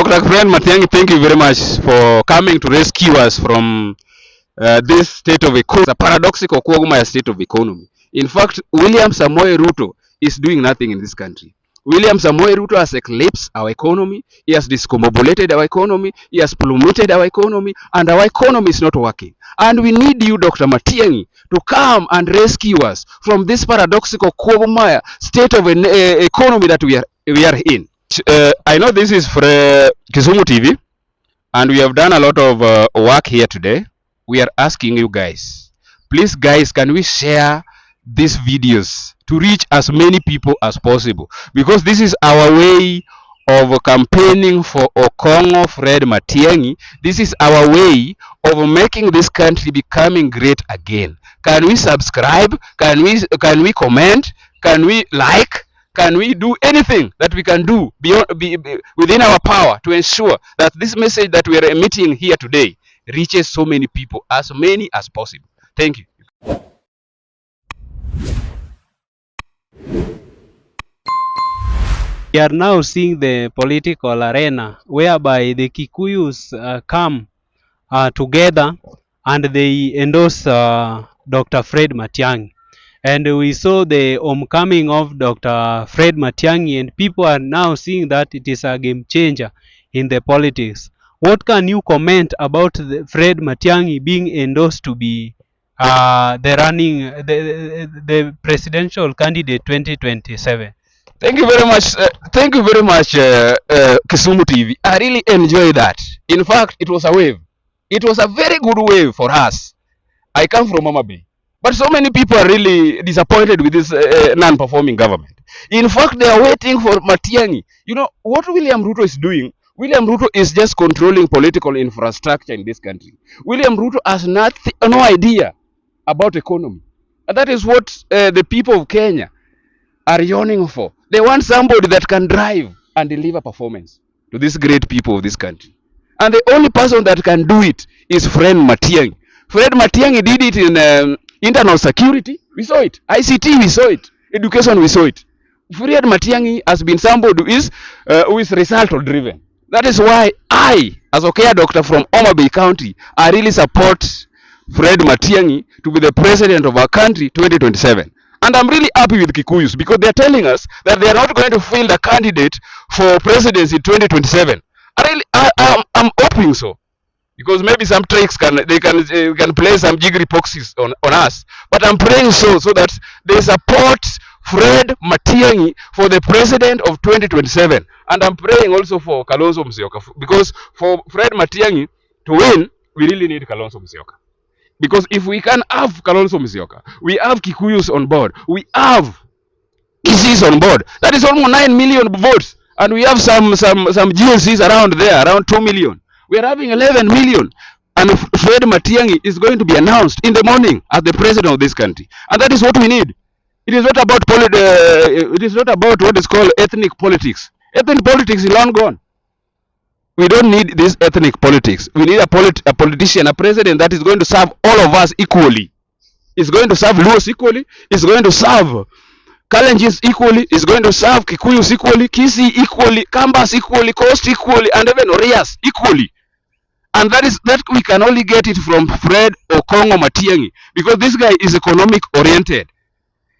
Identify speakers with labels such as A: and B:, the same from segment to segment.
A: Dr. Friend Matiang'i, thank you very much for coming to rescue us from this state of economy, a paradoxical state of economy. In fact, William Samoei Ruto is doing nothing in this country. William Samoei Ruto has eclipsed our economy. He has discombobulated our economy. He has plummeted our economy, and our economy is not working. And we need you, Dr. Matiang'i, to come and rescue us from this paradoxical state of an economy that we are in. I know this is for Kisumu TV, and we have done a lot of work here today. We are asking you guys, please guys, can we share these videos to reach as many people as possible, because this is our way of campaigning for Okongo Fred Matiang'i. This is our way of making this country becoming great again. Can we subscribe? Can we comment? Can we like? Can we do anything that we can do within our power to ensure that this message that we are emitting here today reaches so many people, as many as possible? Thank you.
B: We are now seeing the political arena whereby the Kikuyus come together and they endorse Dr. Fred Matiang'i. And we saw the homecoming of Dr. Fred Matiang'i, and people are now seeing that it is a game changer in the politics. What can you comment about Fred Matiang'i being endorsed to be the presidential candidate 2027?
A: Thank you very much. Thank you very much, Kisumu TV. I really enjoy that. In fact, it was a wave. It was a very good wave for us. I come from Mama Bay, but so many people are really disappointed with this non-performing government. In fact, they are waiting for Matiang'i. You know what William Ruto is doing? William Ruto is just controlling political infrastructure in this country. William Ruto has no idea about economy, and that is what the people of Kenya are yearning for. They want somebody that can drive and deliver performance to these great people of this country. And the only person that can do it is Fred Matiang'i. Fred Matiang'i did it in internal security. We saw it. ICT, we saw it. Education, we saw it. Fred Matiang'i has been somebody who is result driven. That is why I, as a care doctor from Homa Bay County, I really support Fred Matiang'i to be the president of our country 2027. And I'm really happy with Kikuyus, because they're telling us that they are not going to field a candidate for presidency in 2027. I'm hoping so, because maybe some tricks can play some jiggery poxes on us. But I'm praying so that they support Fred Matiang'i for the president of 2027. And I'm praying also for Kalonzo Musyoka, because for Fred Matiang'i to win, we really need Kalonzo Musyoka. Because if we can have Kalonzo Musyoka, we have Kikuyus on board, we have ECs on board, that is almost 9 million votes, and we have some GLCs around there, around 2 million. We are having 11 million, and Fred Matiang'i is going to be announced in the morning as the president of this country, and that is what we need. It is not about it is not about what is called ethnic politics. Ethnic politics is long gone. We don't need this ethnic politics. We need a politician, a president that is going to serve all of us equally. Is going to serve Luos equally. Is going to serve Kalenjins equally. Is going to serve Kikuyus equally, Kisii equally, Kambas equally, Coast equally, and even Orias equally. And that we can only get it from Fred Okongo Matiang'i, because this guy is economic oriented.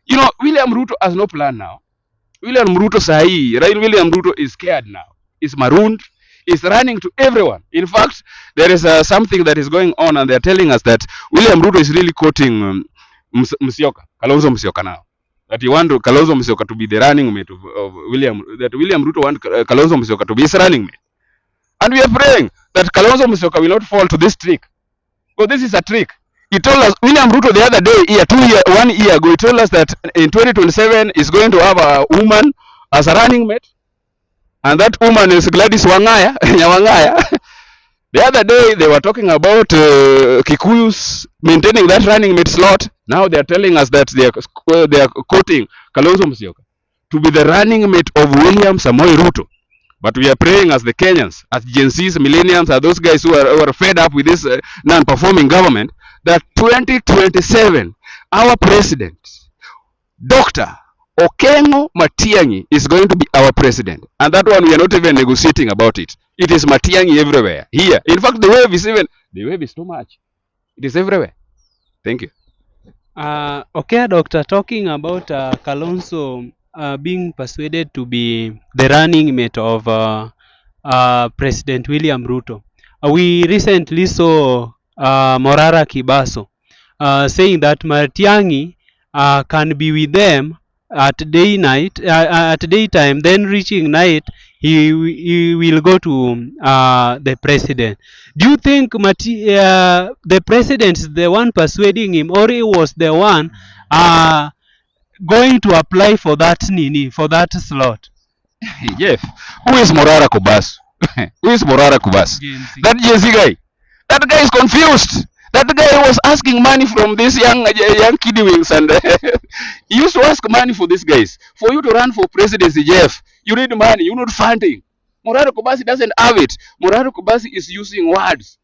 A: You know, William Ruto has no plan now. William Ruto William Ruto is scared now. Is marooned. Is running to everyone. In fact, there is something that is going on, and they are telling us that William Ruto is really quoting Kalonzo Musyoka now. That he wants Kalonzo Musyoka to be the running mate of William. That William Ruto wants Kalonzo Musyoka to be his running mate. And we are praying that Kalonzo Musyoka will not fall to this trick, because this is a trick. He told us, William Ruto, the other day, 1 year ago, he told us that in 2027 is going to have a woman as a running mate. And that woman is Gladys Wangaya. The other day, they were talking about Kikuyus maintaining that running mate slot. Now they are telling us that they are quoting Kalonzo Musyoka to be the running mate of William Samoei Ruto. But we are praying as the Kenyans, as Gen Zs, millennials, are those guys who are fed up with this non-performing government, that 2027, our president, Dr. Okengo Matiang'i is going to be our president. And that one, we are not even negotiating about it. It is Matiang'i everywhere. Here. In fact, the wave is too much. It is everywhere. Thank you.
B: Okay, Doctor, talking about Kalonzo being persuaded to be the running mate of President William Ruto, we recently saw Morara Kibaso saying that Matiang'i can be with them at at daytime, then reaching night, he will go to the president. Do you think the president is the one persuading him, or he was the one uh, going to apply for that slot?
A: Jeff, who is Morara Kubas? Who is Morara Kubas?
B: GNC.
A: That JC guy. That guy is confused. That guy was asking money from these young kidwings, and he used to ask money for these guys. For you to run for presidency, Jeff, you need money. You need funding. Morara Kubasi doesn't have it. Morara Kubasi is using words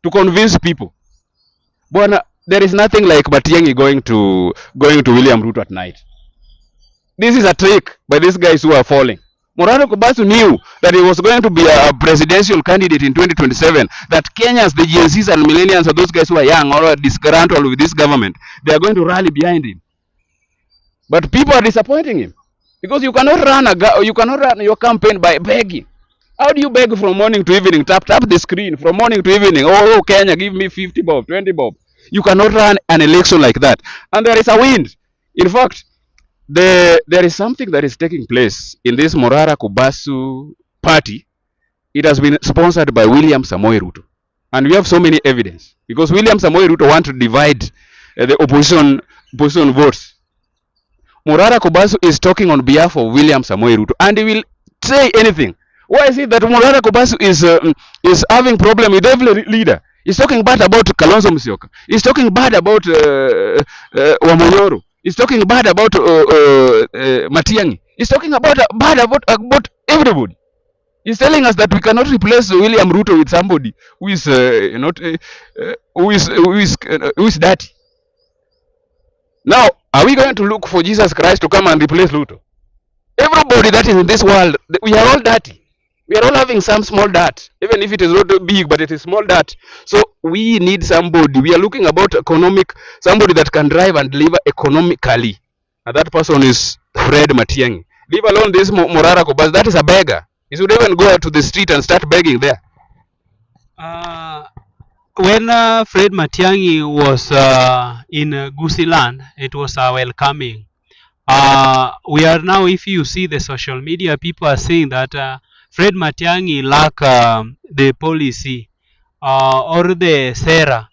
A: to convince people. Bwana, there is nothing like Matiang'i going to William Ruto at night. This is a trick by these guys who are falling. Morara Kubasu knew that he was going to be a presidential candidate in 2027, that Kenyans, the GNCs and millennials, or those guys who are young or are disgruntled with this government, they are going to rally behind him. But people are disappointing him, because you cannot run your campaign by begging. How do you beg from morning to evening? Tap the screen from morning to evening. Oh, Kenya, give me 50 bob, 20 bob. You cannot run an election like that. And there is a wind. In fact, there is something that is taking place in this Morara Kubasu party. It has been sponsored by William Samoei Ruto. And we have so many evidence. Because William Samoei Ruto wants to divide the opposition votes. Morara Kubasu is talking on behalf of William Samoei Ruto. And he will say anything. Why is it that Morara Kubasu is having problem with every leader? He's talking bad about Kalonzo Musyoka. He's talking bad about Wamonyoro. He's talking bad about Matiang'i. He's talking bad about everybody. He's telling us that we cannot replace William Ruto with somebody who is who is dirty. Now, are we going to look for Jesus Christ to come and replace Ruto? Everybody that is in this world, we are all dirty. We are all having some small dirt, even if it is not big, but it is small dirt. So we need somebody. We are looking about somebody that can drive and deliver economically. And that person is Fred Matiang'i. Leave alone this Morara Kubas. That is a beggar. He should even go out to the street and start begging there.
B: When Fred Matiang'i was in Gusiland, it was welcoming. We are now, if you see the social media, people are saying that Fred Matiang'i lack the policy or the sera,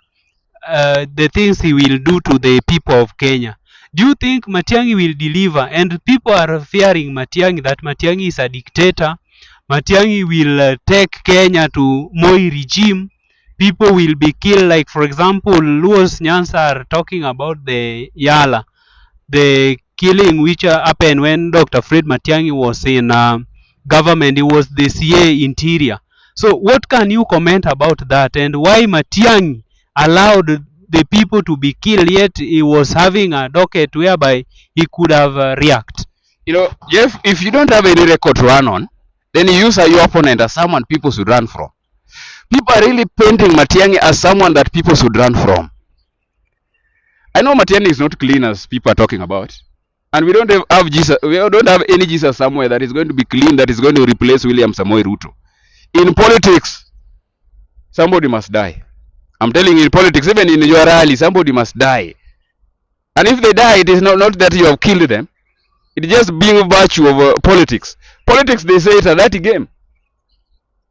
B: the things he will do to the people of Kenya. Do you think Matiang'i will deliver? And people are fearing Matiang'i, that Matiang'i is a dictator. Matiang'i will take Kenya to Moi regime. People will be killed. Like, for example, Luos Nyansa are talking about the Yala, the killing which happened when Dr. Fred Matiang'i was in government. He was the CA Interior. So what can you comment about that, and why Matiang'i allowed the people to be killed, yet he was having a docket whereby he could have react?
A: You know, Jeff, if you don't have any record to run on, then you use your opponent as someone people should run from. People are really painting Matiang'i as someone that people should run from. I know Matiang'i is not clean as people are talking about. And we don't have Jesus. We don't have any Jesus somewhere that is going to be clean, that is going to replace William Samoei Ruto. In politics, somebody must die. I'm telling you, in politics, even in your rally, somebody must die. And if they die, it is not that you have killed them. It is just being virtue of politics. Politics, they say, it's a dirty game.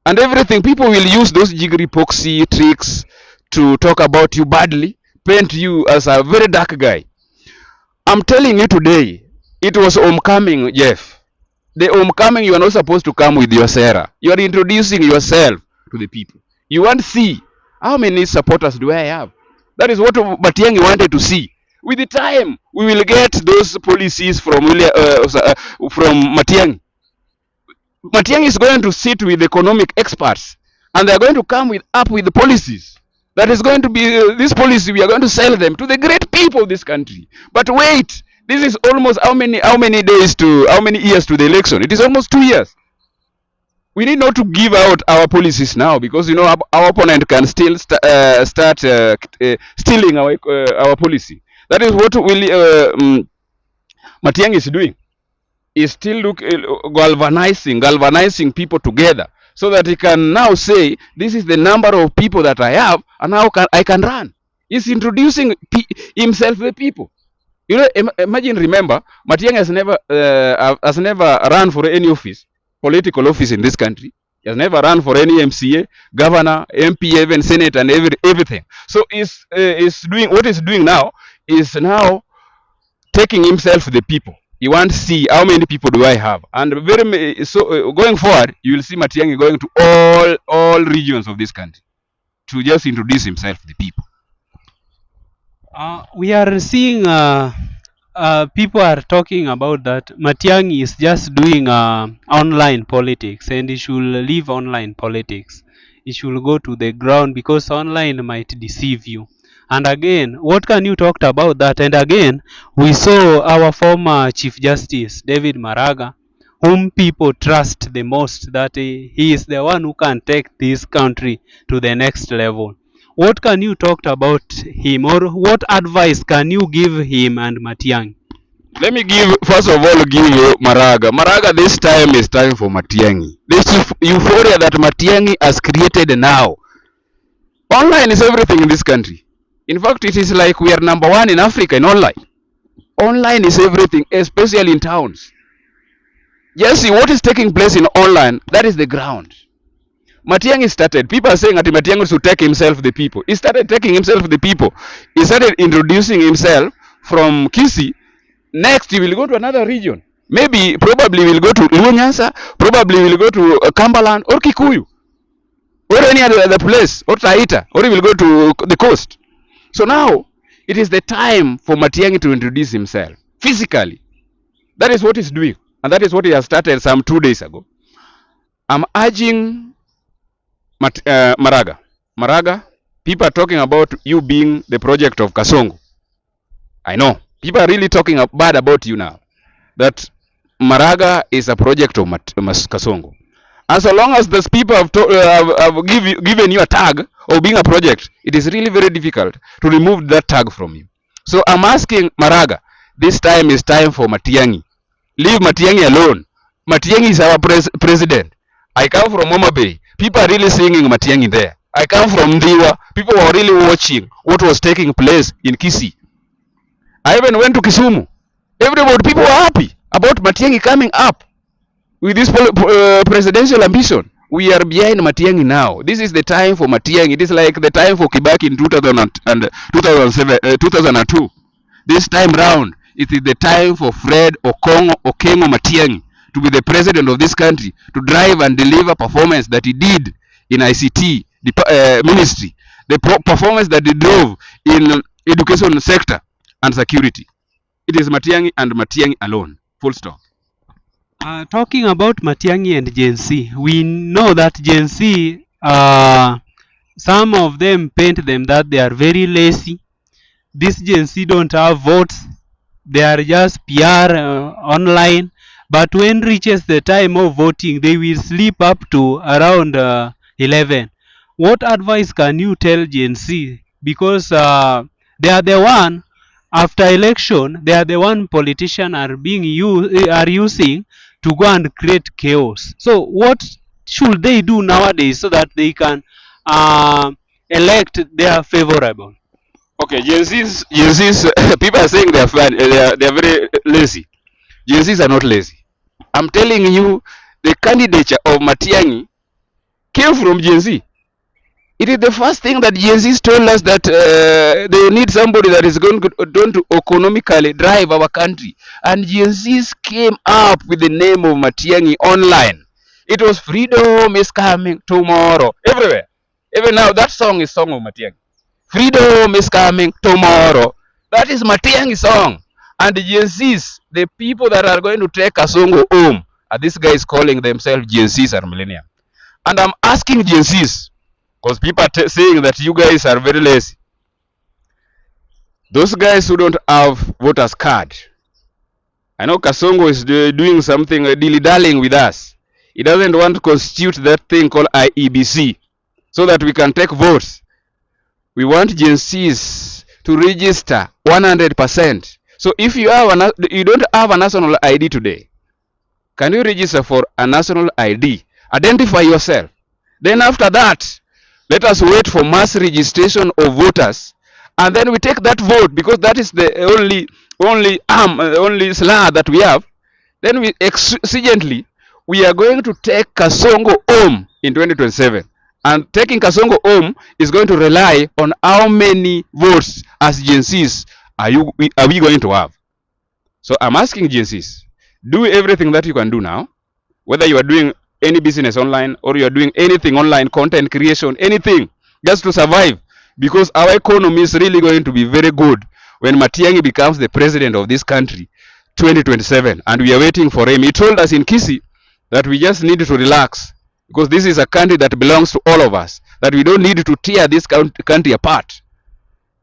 A: And everything, people will use those jiggery poxy tricks to talk about you badly, paint you as a very dark guy. I'm telling you today, it was homecoming, Jeff. The homecoming, you are not supposed to come with your Sarah. You are introducing yourself to the people. You want to see how many supporters do I have. That is what Matiang'i wanted to see. With the time, we will get those policies from Matiang'i. Matiang'i is going to sit with economic experts, and they are going to come up with the policies. That is going to be this policy. We are going to sell them to the great people of this country. But wait, This is almost how many years to the election? It is almost 2 years. We need not to give out our policies now, because you know our opponent can still start stealing our policy. That is what Matiang'i is doing. Is still galvanizing people together, so that he can now say, this is the number of people that I have, and now I can run. He's introducing himself to the people. You know, imagine, remember, Matiang'i has never run for any office, political office in this country. He has never run for any MCA, governor, MP, even Senate, and everything. So is doing what he's doing now is now taking himself to the people. You want to see how many people do I have, and going forward, you will see Matiang'i going to all regions of this country to just introduce himself to the people.
B: We are seeing people are talking about that Matiang'i is just doing online politics, and he should leave online politics. He should go to the ground, because online might deceive you. And again, what can you talk about that? And again, we saw our former Chief Justice David Maraga, whom people trust the most, that he is the one who can take this country to the next level. What can you talk about him, or what advice can you give him and Matiang'i?
A: Let me first of all give you Maraga. Maraga, this time is time for Matiang'i. This euphoria that Matiang'i has created now. Online is everything in this country. In fact, it is like we are number one in Africa in online. Online is everything, especially in towns. Just see what is taking place in online. That is the ground. Matiang'i started. People are saying that Matiang'i should take himself to the people. He started taking himself to the people. He started introducing himself from Kisii. Next, he will go to another region. Probably will go to Lunyasa. Probably will go to Kambaland or Kikuyu or any other place, or Taita, or he will go to the coast. So now it is the time for Matiang'i to introduce himself physically. That is what he's doing, and that is what he has started some 2 days ago. I'm urging Maraga. Maraga, people are talking about you being the project of Kasongo. I know people are really talking bad about you now. That Maraga is a project of Kasongo. And so long as those people have given you a tag of being a project, it is really very difficult to remove that tag from you. So I'm asking Maraga, this time is time for Matiang'i. Leave Matiang'i alone. Matiang'i is our president. I come from Moma Bay. People are really singing Matiang'i there. I come from Ndiwa. People were really watching what was taking place in Kisii. I even went to Kisumu. People were happy about Matiang'i coming up with this presidential ambition. We are behind Matiang'i now. This is the time for Matiang'i. It is like the time for Kibaki in 2002. This time round, it is the time for Fred Okengo Matiang'i to be the president of this country, to drive and deliver performance that he did in ICT ministry, the performance that he drove in education sector and security. It is Matiang'i and Matiang'i alone. Full stop.
B: Talking about Matiang'i and Gen Z, we know that Gen Z, some of them paint them that they are very lazy. This Gen Z don't have votes. They are just PR online. But when reaches the time of voting, they will sleep up to around 11. What advice can you tell Gen Z? Because they are the one, after election, they are the one politicians are using to go and create chaos. So what should they do nowadays so that they can elect their favorable?
A: Okay, Gen Z's people are saying they are very lazy. Gen Z's are not lazy. I'm telling you, the candidature of Matiang'i came from Gen Z. It is the first thing that Gen Z's told us, that they need somebody that is going to economically drive our country. And Gen Z's came up with the name of Matiang'i online. It was freedom is coming tomorrow. Everywhere. Even now, that song is song of Matiang'i. Freedom is coming tomorrow. That is Matiang'i's song. And the Gen Z's, the people that are going to take Kasongo home, and this guy is calling themselves Gen Z's or millennium. And I'm asking Gen Z's, because people are saying that you guys are very lazy. Those guys who don't have voters card, I know Kasongo is doing something dilly-dallying with us. He doesn't want to constitute that thing called IEBC so that we can take votes. We want Gen Zs to register 100%. So if you don't have a national ID today, can you register for a national ID? Identify yourself. Then after that, let us wait for mass registration of voters, and then we take that vote, because that is the only slur that we have. Then we exigently we are going to take Kasongo home in 2027, and taking Kasongo home is going to rely on how many votes as Gen Zs are we going to have. So I'm asking Gen Zs, do everything that you can do now, whether you are doing any business online or you are doing anything online, content creation, anything, just to survive, because our economy is really going to be very good when Matiang'i becomes the president of this country 2027, and we are waiting for him. He told us in Kisi that we just need to relax, because this is a country that belongs to all of us, that we don't need to tear this country apart.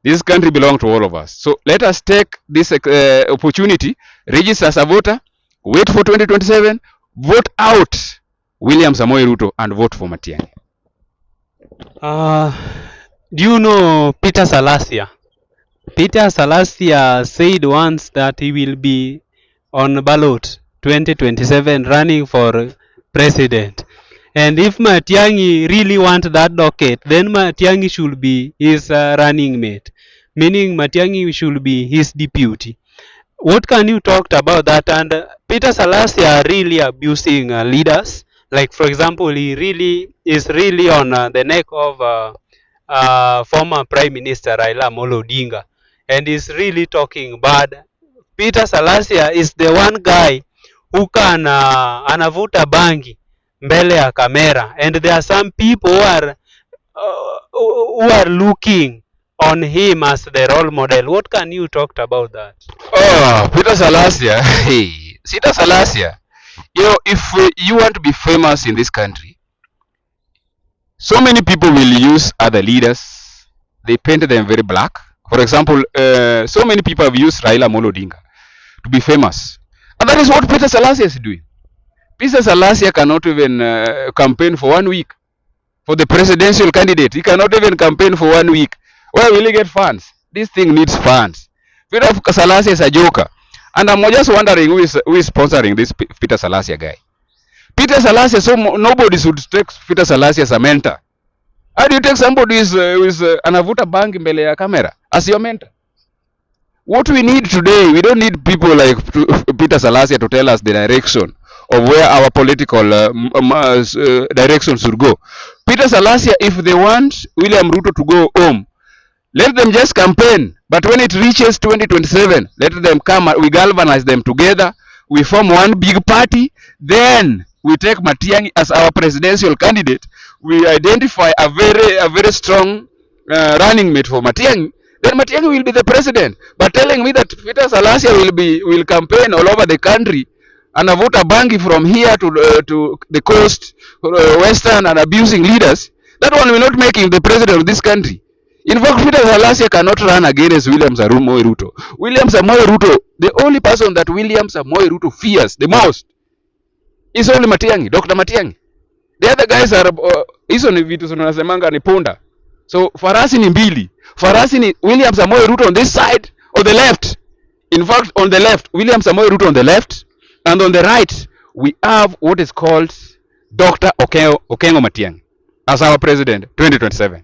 A: This country belongs to all of us. So let us take this opportunity, register as a voter, wait for 2027, vote out William Samoei Ruto and vote for Matiang'i.
B: Do you know Peter Salasia? Peter Salasia said once that he will be on ballot 2027 running for president. And if Matiang'i really want that docket, then Matiang'i should be his running mate, meaning Matiang'i should be his deputy. What can you talk about that? And Peter Salasia really abusing leaders. Like, for example, he really is really on the neck of former Prime Minister Raila Amolo Odinga, and is really talking bad. Peter Salasia is the one guy who can anavuta bangi mbele ya kamera, and there are some people who are looking on him as the role model. What can you talk about that?
A: Oh, Peter Salasia. Hey, Peter Salasia. You know, if you want to be famous in this country, so many people will use other leaders. They paint them very black. For example, so many people have used Raila Amolo Odinga to be famous, and that is what Peter Salasia is doing. Peter Salasia cannot even campaign for 1 week for the presidential candidate. He cannot even campaign for 1 week. Where will he get funds? This thing needs funds. Peter Salasia is a joker, and I'm just wondering who is sponsoring this Peter Salasia guy. Peter Salasia, so nobody should take Peter Salasia as a mentor. How do you take somebody who is anavuta bangi mbele ya camera as your mentor? What we need today, we don't need people like Peter Salasia to tell us the direction of where our political direction should go. Peter Salasia, if they want William Ruto to go home, let them just campaign. But when it reaches 2027, let them come. We galvanize them together. We form one big party. Then we take Matiang'i as our presidential candidate. We identify a very strong running mate for Matiang'i. Then Matiang'i will be the president. But telling me that Peter Salasia will campaign all over the country and vote a bangi from here to the coast, western, and abusing leaders, that one will not make him the president of this country. In fact, Peter Salasia cannot run against William Samoei Ruto. William Samoei Ruto, the only person that William Samoei Ruto fears the most is only Matiang'i, Dr. Matiang'i. The other guys are hizo ni vitu tunasemanga ni punda. So farasi ni mbili. Farasi ni William Samoei Ruto on this side or the left. In fact, on the left, William Samoei Ruto on the left, and on the right, we have what is called Dr. Okengo Matiang'i as our president 2027.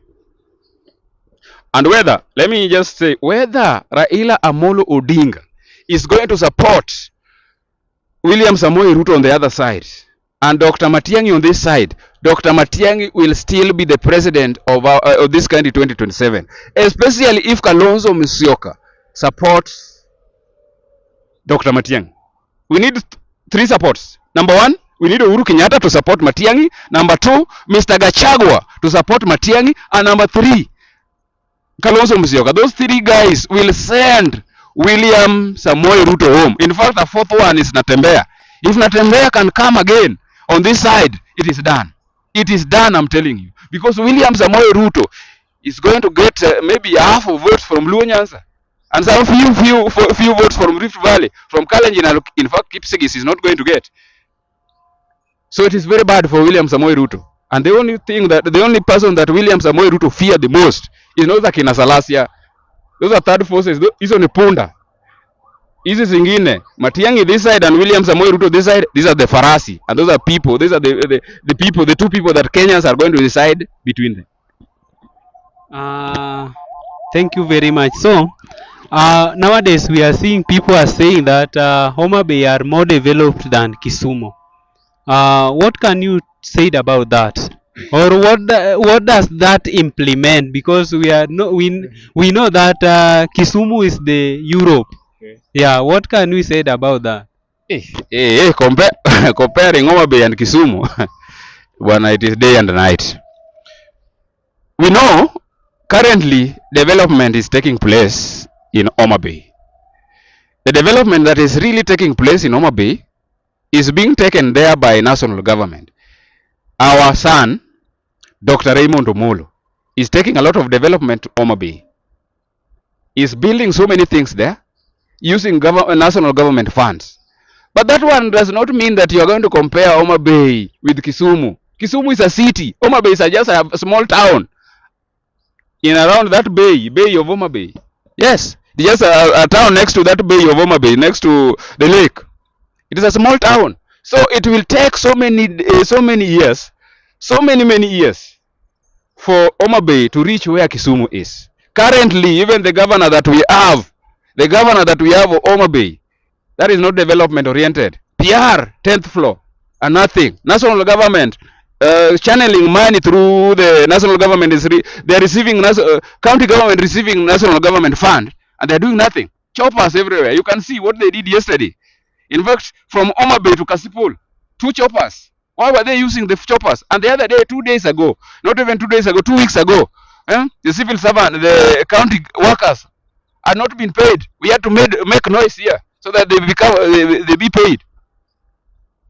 A: And let me just say, whether Raila Amolo Odinga is going to support William Samoei Ruto on the other side and Dr. Matiang'i on this side, Dr. Matiang'i will still be the president of this country 2027, especially if Kalonzo Musyoka supports Dr. Matiang'i. We need 3 supports. Number 1, we need Uhuru Kenyatta to support Matiang'i. Number 2, Mr. Gachagua to support Matiang'i. And number 3, Kalonzo Musyoka. Those 3 guys will send William Samoei Ruto home. In fact, the 4th one is Natembeya. If Natembeya can come again on this side, it is done. It is done, I'm telling you. Because William Samoei Ruto is going to get maybe half of votes from Luo Nyanza. And some few votes from Rift Valley, from Kalenjin, and in fact, Kipsigis is not going to get. So it is very bad for William Samoei Ruto. And the only person that William Samoei Ruto feared the most is not like Kina Salasia. Those are third forces. Hizo ni punda. Hizi zingine, Matiang'i this side and William Samoei Ruto this side, these are the farasi. And those are people, these are the two people that Kenyans are going to decide between them.
B: Thank you very much. So, nowadays we are seeing people are saying that Homa Bay are more developed than Kisumu. What can you say about that? Or what does that implement? Because we know that Kisumu is the Europe.
A: Okay.
B: Yeah, what can we say about that?
A: Comparing Homa Bay and Kisumu, when it is day and night. We know currently development is taking place in Homa Bay. The development that is really taking place in Homa Bay is being taken there by national government. Our son, Dr. Raymond Omolo, is taking a lot of development to Homa Bay. He's building so many things there using national government funds. But that one does not mean that you are going to compare Homa Bay with Kisumu. Kisumu is a city. Homa Bay is just a small town in around that bay of Homa Bay. Yes, just a town next to that bay of Homa Bay, next to the lake. It is a small town. So it will take so many years, many years for Homa Bay to reach where Kisumu is. Currently, even the governor that we have of Homa Bay, that is not development oriented. PR, 10th floor, and nothing. National government channeling money through the national government they are receiving county government receiving national government fund, and they are doing nothing. Choppers everywhere. You can see what they did yesterday. In fact, from Homa Bay to Kasipul, 2 choppers. Why were they using the choppers? And the other day, 2 days ago, not even 2 days ago, 2 weeks ago, the civil servant, the county workers are not being paid. We had to make noise here so that they be paid.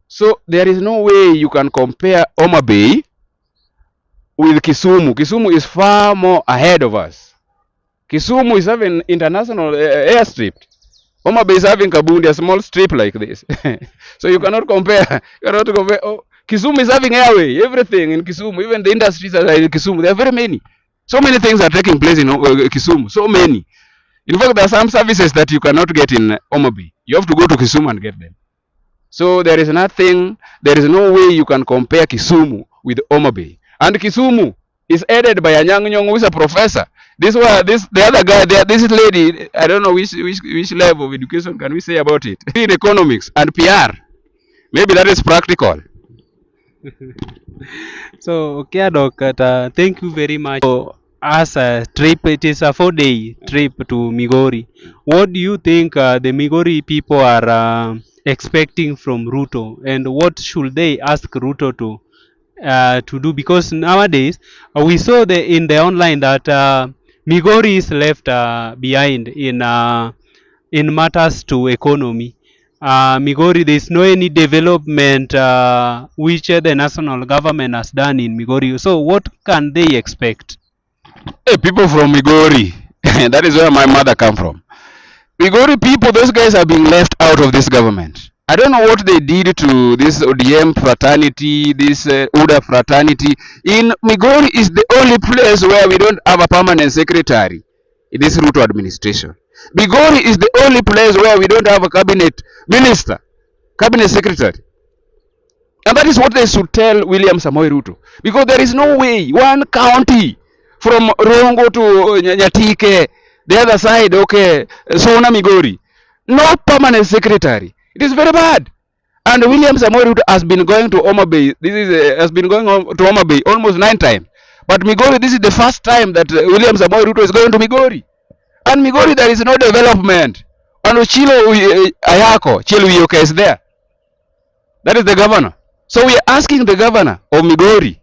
A: So there is no way you can compare Homa Bay with Kisumu. Kisumu is far more ahead of us. Kisumu is having international airstrip. Homa Bay is having Kabundi, a small strip like this. So you cannot compare. Oh, Kisumu is having airway, everything in Kisumu, even the industries are in Kisumu. There are very many. So many things are taking place in Kisumu. So many. In fact, there are some services that you cannot get in Homa Bay. You have to go to Kisumu and get them. So there is no way you can compare Kisumu with Homa Bay. And Kisumu is headed by a young who is a professor. The other guy, this lady, I don't know which level of education can we say about it. In economics and PR. Maybe that is practical.
B: So, okay, Doctor, thank you very much. So, as a trip, it is a 4-day trip to Migori. What do you think the Migori people are expecting from Ruto, and what should they ask Ruto to do? Because nowadays we saw in the online that Migori is left behind in matters to economy. Migori, there is no any development which the national government has done in Migori. So what can they expect?
A: Hey, people from Migori, that is where my mother come from. Migori people, those guys are being left out of this government. I don't know what they did to this ODM fraternity, this UDA fraternity. In Migori is the only place where we don't have a permanent secretary in this Ruto administration. Migori is the only place where we don't have a cabinet minister, cabinet secretary. And that is what they should tell William Samoei Ruto. Because there is no way one county from Rongo to Nyatike, the other side, okay, Sona Migori, no permanent secretary. It is very bad. And William Samoei Ruto has been going to Homa Bay. Has been going to Homa Bay almost 9 times. But Migori, this is the first time that William Samoei Ruto is going to Migori. And Migori, there is no development. And Chilo Ayako, Chilo Uyoka is there. That is the governor. So we are asking the governor of Migori,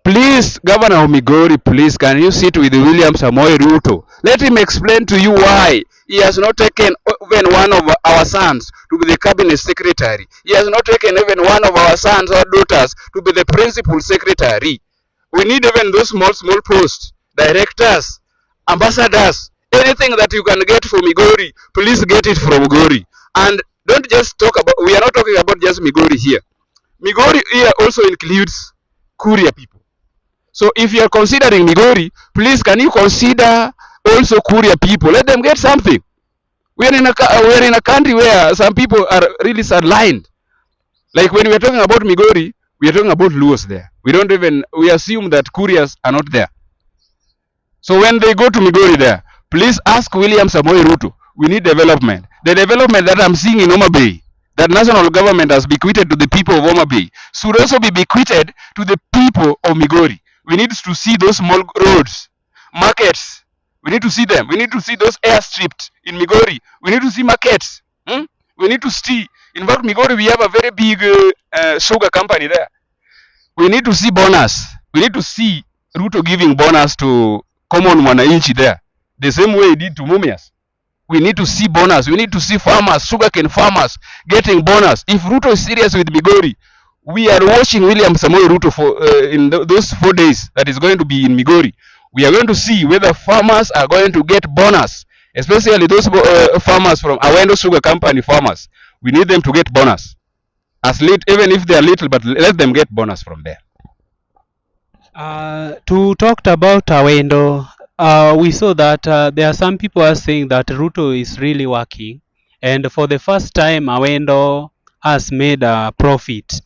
A: please, Governor of Migori, please, can you sit with William Samoei Ruto? Let him explain to you why he has not taken even one of our sons to be the cabinet secretary. He has not taken even one of our sons or daughters to be the principal secretary. We need even those small posts, directors, ambassadors, Anything that you can get from Migori, please get it from Migori. And don't just talk about, we are not talking about just Migori here. Migori here also includes Kuria people. So if you are considering Migori, please can you consider also Kuria people? Let them get something. We are in a country where some people are really sidelined. Like when we are talking about Migori, we are talking about Luos there. We assume that Kurias are not there. So when they go to Migori there, please ask William Samoei Ruto, we need development. The development that I'm seeing in Homa Bay, that national government has bequeathed to the people of Homa Bay, should also be bequeathed to the people of Migori. We need to see those small roads, markets. We need to see them. We need to see those airstrips in Migori. We need to see markets. We need to see. In fact, Migori, we have a very big sugar company there. We need to see bonus. We need to see Ruto giving bonus to common mwananchi there, the same way he did to Mumias. We need to see bonus. We need to see farmers, sugarcane farmers getting bonus. If Ruto is serious with Migori, we are watching William Samoei Ruto for in those 4 days that is going to be in Migori. We are going to see whether farmers are going to get bonus, especially those farmers from Awendo Sugar Company farmers. We need them to get bonus, even if they are little, but let them get bonus from there.
B: To talk about Awendo, we saw that there are some people are saying that Ruto is really working, and for the first time, Awendo has made a profit.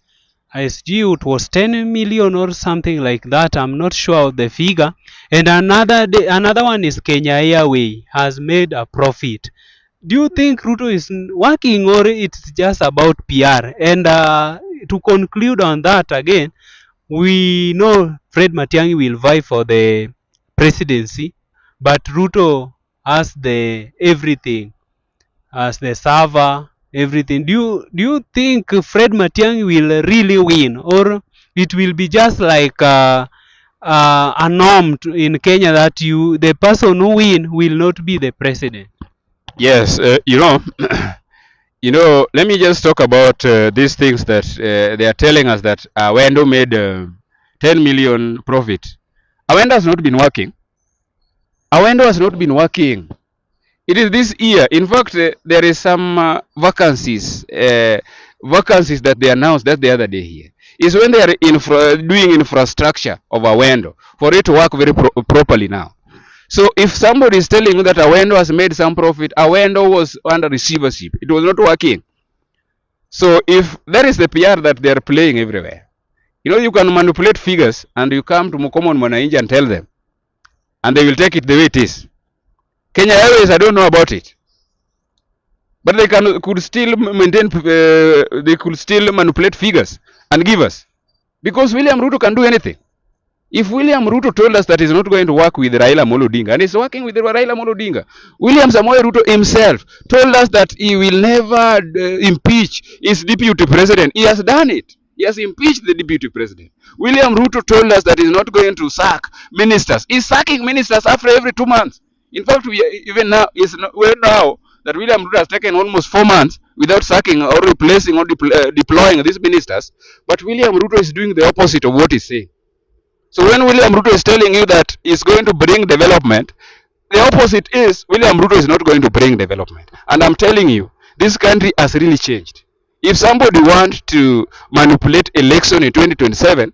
B: ISG, it was 10 million or something like that. I'm not sure of the figure. And another one is Kenya Airways has made a profit. Do you think Ruto is working, or it's just about PR? And to conclude on that again, we know Fred Matiang'i will vie for the presidency, but Ruto has the everything, as the server, everything. Do you think Fred Matiang'i will really win, or it will be just like a norm in Kenya that the person who win will not be the president?
A: Yes, let me just talk about these things that they are telling us that Awendo made 10 million profit. Awendo has not been working. Awendo has not been working. It is this year. In fact, there is some vacancies that they announced that the other day here. Is when they are doing infrastructure of Awendo for it to work very properly now. So if somebody is telling you that Awendo has made some profit, Awendo was under receivership. It was not working. So if that is the PR that they are playing everywhere, you can manipulate figures and you come to common mwananchi and tell them, and they will take it the way it is. Kenya Airways, I don't know about it, but they could still maintain. They could still manipulate figures and give us, because William Ruto can do anything. If William Ruto told us that he's not going to work with Raila Amolo Odinga, and he's working with Raila Amolo Odinga, William Samoei Ruto himself told us that he will never impeach his deputy president. He has done it. He has impeached the deputy president. William Ruto told us that he's not going to sack ministers. He's sacking ministers after every 2 months. In fact, even now that William Ruto has taken almost 4 months without sacking or replacing or deploying these ministers, but William Ruto is doing the opposite of what he's saying. So when William Ruto is telling you that he's going to bring development, the opposite is William Ruto is not going to bring development. And I'm telling you, this country has really changed. If somebody wants to manipulate election in 2027,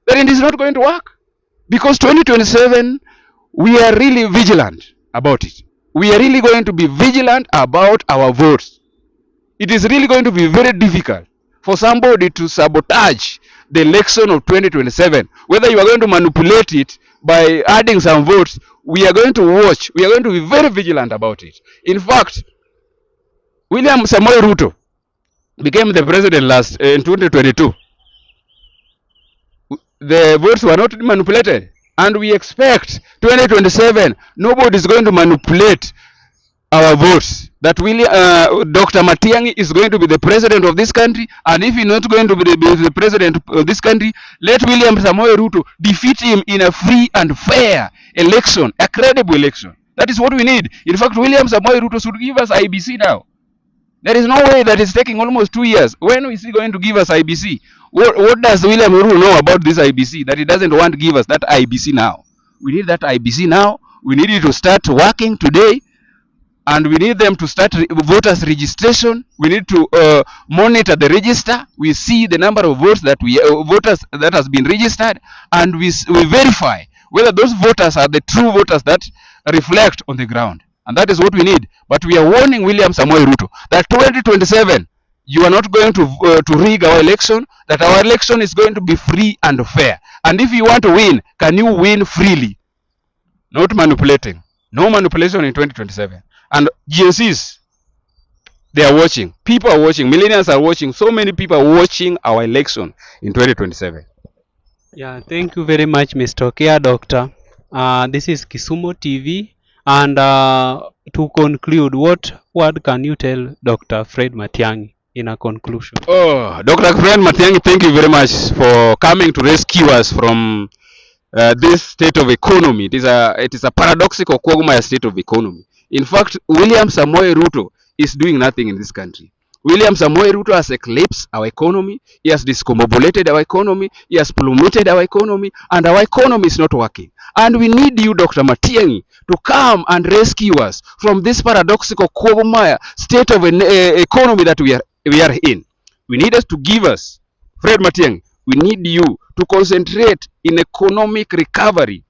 A: then it is not going to work. Because 2027, we are really vigilant about it. We are really going to be vigilant about our votes. It is really going to be very difficult for somebody to sabotage the election of 2027. Whether you are going to manipulate it by adding some votes, we are going to watch. We are going to be very vigilant about it. In fact, William Samoei Ruto became the president in 2022. The votes were not manipulated, and we expect 2027 nobody is going to manipulate our votes. That Dr. Matiang'i is going to be the president of this country, and if he's not going to be the president of this country, let William Samoei Ruto defeat him in a free and fair election, a credible election. That is what we need. In fact, William Samoei Ruto should give us IBC now. There is no way that it's taking almost 2 years. When is he going to give us IBC? What does William Ruto know about this IBC that he doesn't want to give us that IBC now? We need that IBC now. We need you to start working today, and we need them to start voters registration. We need to monitor the register. We see the number of votes that voters that has been registered, and we verify whether those voters are the true voters that reflect on the ground. And that is what we need. But we are warning William Samoei Ruto that 2027 you are not going to rig our election, that our election is going to be free and fair. And if you want to win, can you win freely? Not manipulating. No manipulation in 2027. And GNCs, they are watching. People are watching. Millennials are watching. So many people are watching our election in 2027.
B: Yeah, thank you very much, Mr. Kia Doctor. This is Kisumu TV. And to conclude, what word can you tell Dr. Fred Matiang'i in a conclusion?
A: Oh, Dr. Fred Matiang'i, thank you very much for coming to rescue us from this state of economy. It is a paradoxical quagmire state of economy. In fact, William Samoei Ruto is doing nothing in this country. William Samoei Ruto has eclipsed our economy. He has discombobulated our economy. He has plummeted our economy, and our economy is not working. And we need you, Dr. Matiang'i, to come and rescue us from this paradoxical quagmire state of economy that we are in. We need us to give us, Fred Matiang'i, we need you to concentrate in economic recovery.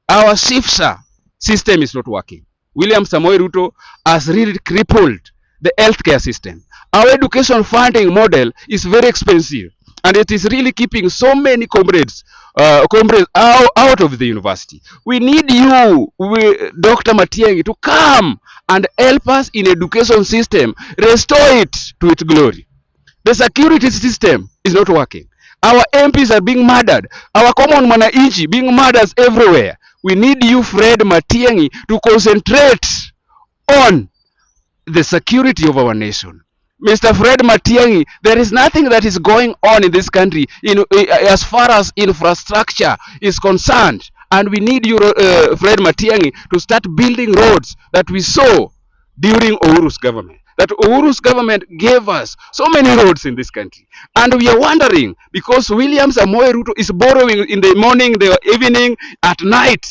A: Our SIFSA system is not working. William Samoei Ruto has really crippled the healthcare system. Our education funding model is very expensive, and it is really keeping so many comrades out of the university. We need you, Dr. Matiang'i, to come and help us in education system, restore it to its glory. The security system is not working. Our MPs are being murdered. Our common mwananchi being murdered everywhere. We need you, Fred Matiang'i, to concentrate on the security of our nation. Mr. Fred Matiang'i, there is nothing that is going on in this country as far as infrastructure is concerned. And we need you, Fred Matiang'i, to start building roads that we saw during Uhuru's government. That Uhuru's government gave us so many roads in this country. And we are wondering, because William Samoei Ruto is borrowing in the morning, the evening, at night,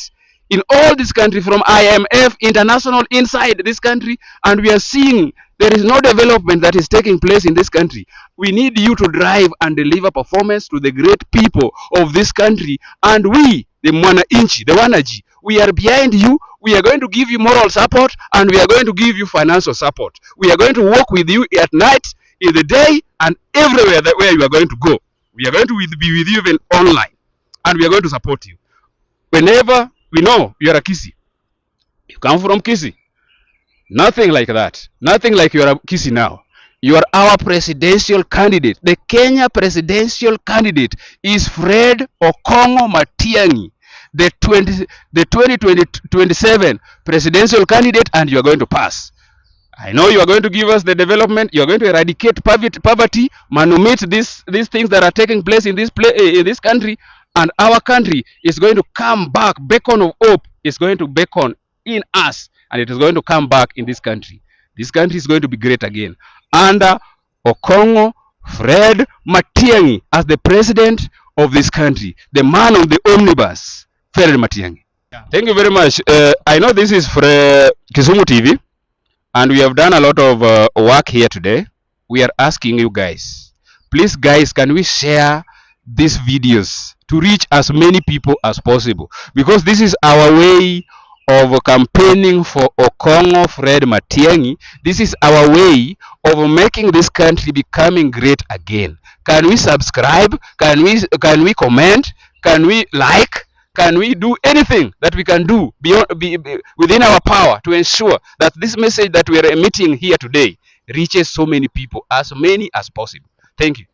A: in all this country, from IMF, international, inside this country, and we are seeing there is no development that is taking place in this country. We need you to drive and deliver performance to the great people of this country. And we, the mwananchi, the wanaji, we are behind you. We are going to give you moral support, and we are going to give you financial support. We are going to work with you at night, in the day, and everywhere where you are going to go. We are going to be with you even online, and we are going to support you. Whenever we know you are a Kisi, you come from Kisi. Nothing like that. Nothing like you are a Kisi now. You are our presidential candidate. The Kenya presidential candidate is Fred Okongo Matiang'i, the 2027 presidential candidate, and you are going to pass. I know you are going to give us the development. You are going to eradicate poverty, manumit these things that are taking place in this country, and our country is going to come back. Beacon of hope is going to beckon in us, and it is going to come back in this country. This country is going to be great again under Okongo Fred Matiang'i as the president of this country, the man of the omnibus, Fred Matiang'i. Yeah. Thank you very much. I know this is for Kisumu TV, and we have done a lot of work here today. We are asking you guys, please guys, can we share these videos to reach as many people as possible, because this is our way of campaigning for Okongo Fred Matiang'i. This is our way of making this country becoming great again. Can we subscribe? Can we comment? Can we like? Can we do anything that we can do within our power to ensure that this message that we are emitting here today reaches so many people, as many as possible? Thank you.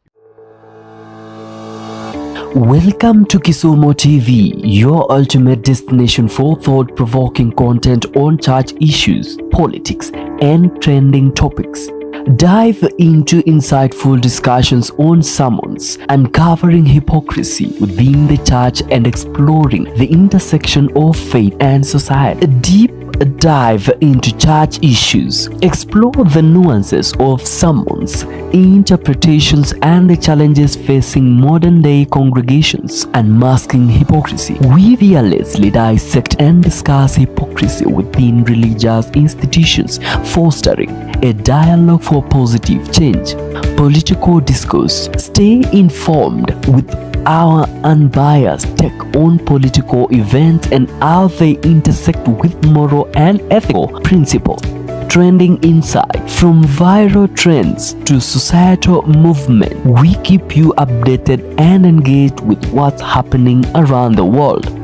C: Welcome to Kisumu TV, your ultimate destination for thought-provoking content on church issues, politics, and trending topics. Dive into insightful discussions on sermons, uncovering hypocrisy within the church and exploring the intersection of faith and society. A deep dive into church issues, explore the nuances of sermons, interpretations, and the challenges facing modern-day congregations, unmasking hypocrisy. We fearlessly dissect and discuss hypocrisy within religious institutions, fostering a dialogue for positive change. Political discourse. Stay informed with our unbiased take on political events and how they intersect with moral and ethical principles. Trending insight. From viral trends to societal movement, we keep you updated and engaged with what's happening around the world.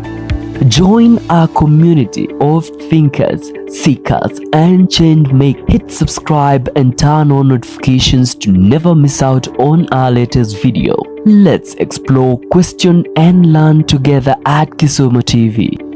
C: Join our community of thinkers, seekers, and change makers. Hit subscribe and turn on notifications to never miss out on our latest video. Let's explore, question, and learn together at Kisumu TV.